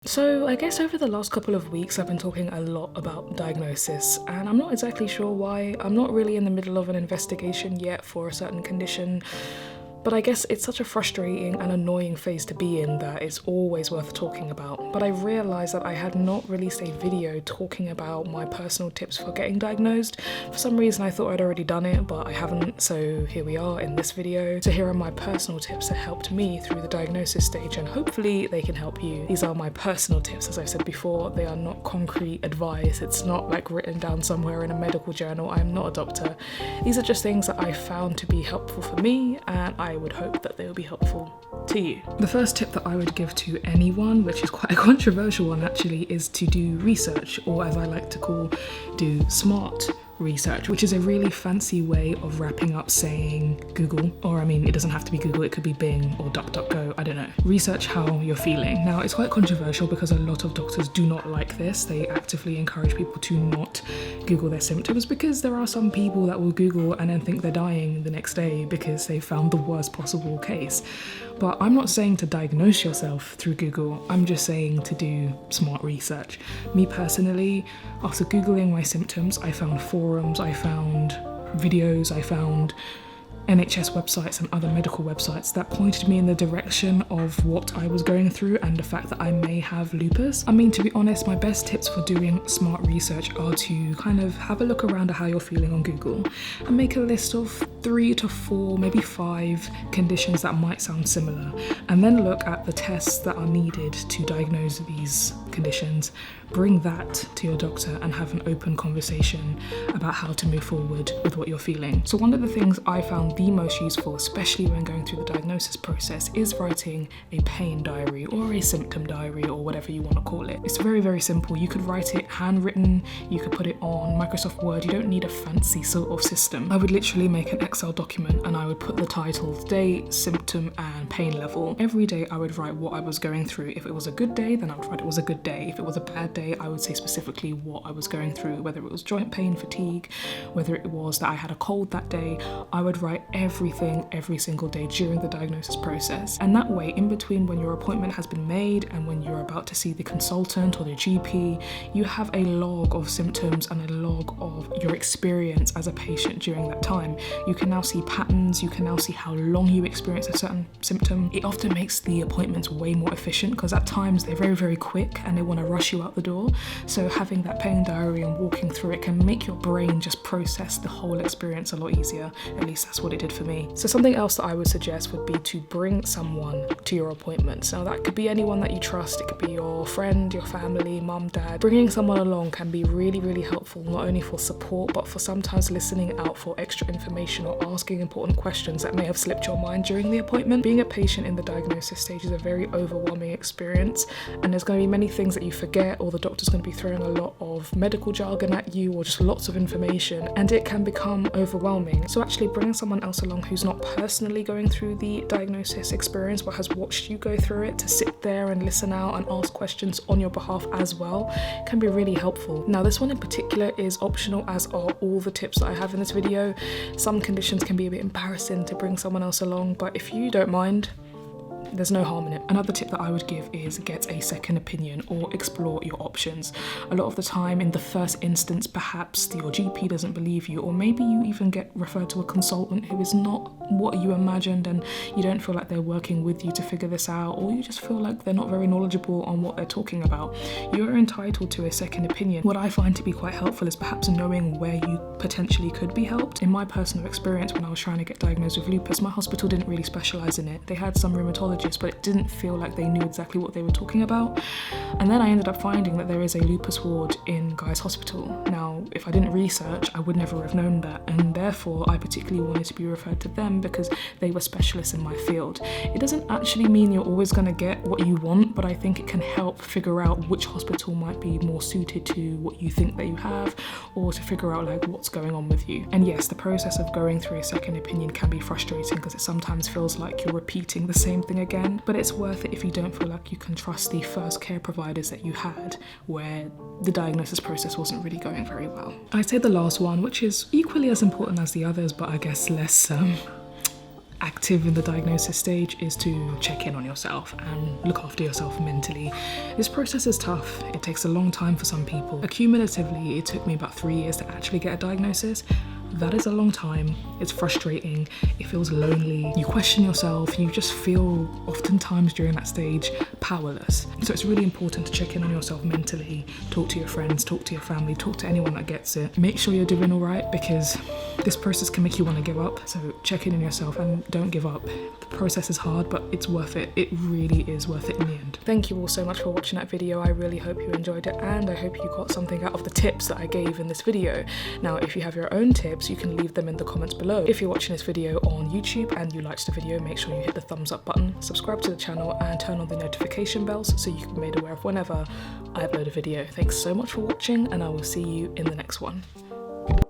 So I guess over the last couple of weeks I've been talking a lot about diagnosis, and I'm not exactly sure why. I'm not really in the middle of an investigation yet for a certain condition, but I guess it's such a frustrating and annoying phase to be in that it's always worth talking about. But I realised that I had not released a video talking about my personal tips for getting diagnosed. For some reason I thought I'd already done it, but I haven't, so here we are in this video. So here are my personal tips that helped me through the diagnosis stage, and hopefully they can help you. These are my personal tips, as I've said before. They are not concrete advice. It's not like written down somewhere in a medical journal. I'm not a doctor. These are just things that I found to be helpful for me, and I would hope that they will be helpful to you. The first tip that I would give to anyone, which is quite a controversial one actually, is to do research, or as I like to call, do smart research, which is a really fancy way of wrapping up saying Google, or I mean, it doesn't have to be Google, it could be Bing or DuckDuckGo, I don't know. Research how you're feeling. Now, it's quite controversial because a lot of doctors do not like this. They actively encourage people to not Google their symptoms, because there are some people that will Google and then think they're dying the next day because they found the worst possible case. But I'm not saying to diagnose yourself through Google, I'm just saying to do smart research. Me personally, after Googling my symptoms, I found forums, I found videos, I found NHS websites and other medical websites that pointed me in the direction of what I was going through and the fact that I may have lupus. I mean, to be honest, my best tips for doing smart research are to kind of have a look around at how you're feeling on Google and make a list of 3 to 4, maybe 5 conditions that might sound similar, and then look at the tests that are needed to diagnose these conditions. Bring that to your doctor and have an open conversation about how to move forward with what you're feeling. So one of the things I found the most useful, especially when going through the diagnosis process, is writing a pain diary or a symptom diary or whatever you want to call it. It's very, very simple. You could write it handwritten, you could put it on Microsoft Word. You don't need a fancy sort of system. I would literally make an Excel document and I would put the title, date, symptom and pain level. Every day I would write what I was going through. If it was a good day, then I would write it was a good day. If it was a bad day, I would say specifically what I was going through, whether it was joint pain, fatigue, whether it was that I had a cold that day. I would write everything every single day during the diagnosis process. And that way, in between when your appointment has been made and when you're about to see the consultant or the GP, you have a log of symptoms and a log of your experience as a patient during that time. You can now see patterns, you can now see how long you experience a certain symptom. It often makes the appointments way more efficient because at times they're very, very quick and they want to rush you out the door. So having that pain diary and walking through it can make your brain just process the whole experience a lot easier. At least that's what it did for me. So something else that I would suggest would be to bring someone to your appointments. Now that could be anyone that you trust. It could be your friend, your family, mum, dad. Bringing someone along can be really, really helpful, not only for support, but for sometimes listening out for extra information or asking important questions that may have slipped your mind during the appointment. Being a patient in the diagnosis stage is a very overwhelming experience, and there's going to be many things that you forget, or the doctor's going to be throwing a lot of medical jargon at you or just lots of information, and it can become overwhelming. So actually bringing someone else along who's not personally going through the diagnosis experience but has watched you go through it, to sit there and listen out and ask questions on your behalf as well, can be really helpful. Now this one in particular is optional, as are all the tips that I have in this video. Some conditions can be a bit embarrassing to bring someone else along, but if you don't mind, there's no harm in it. Another tip that I would give is get a second opinion or explore your options. A lot of the time in the first instance, perhaps your GP doesn't believe you, or maybe you even get referred to a consultant who is not what you imagined and you don't feel like they're working with you to figure this out, or you just feel like they're not very knowledgeable on what they're talking about. You're entitled to a second opinion. What I find to be quite helpful is perhaps knowing where you potentially could be helped. In my personal experience, when I was trying to get diagnosed with lupus, my hospital didn't really specialise in it. They had some rheumatologists, but it didn't feel like they knew exactly what they were talking about. And then I ended up finding that there is a lupus ward in Guy's Hospital. Now, if I didn't research, I would never have known that, and therefore I particularly wanted to be referred to them because they were specialists in my field. It doesn't actually mean you're always going to get what you want, but I think it can help figure out which hospital might be more suited to what you think that you have, or to figure out like what's going on with you. And yes, the process of going through a second opinion can be frustrating because it sometimes feels like you're repeating the same thing again, but it's worth it if you don't feel like you can trust the first care providers that you had where the diagnosis process wasn't really going very well. I'd say the last one, which is equally as important as the others, but I guess less active in the diagnosis stage is to check in on yourself and look after yourself mentally. This process is tough. It takes a long time for some people. Accumulatively, it took me about 3 years to actually get a diagnosis. That is a long time. It's frustrating. It feels lonely. You question yourself. You just feel oftentimes during that stage powerless. So it's really important to check in on yourself mentally. Talk to your friends, talk to your family, talk to anyone that gets it. Make sure you're doing all right, because this process can make you want to give up. So check in on yourself and don't give up. The process is hard, but it's worth it. It really is worth it in the end. Thank you all so much for watching that video. I really hope you enjoyed it, and I hope you got something out of the tips that I gave in this video. Now, if you have your own tips, you can leave them in the comments below. If you're watching this video on YouTube and you liked the video, make sure you hit the thumbs up button, subscribe to the channel, and turn on the notification bells so you can be made aware of whenever I upload a video. Thanks so much for watching, and I will see you in the next one.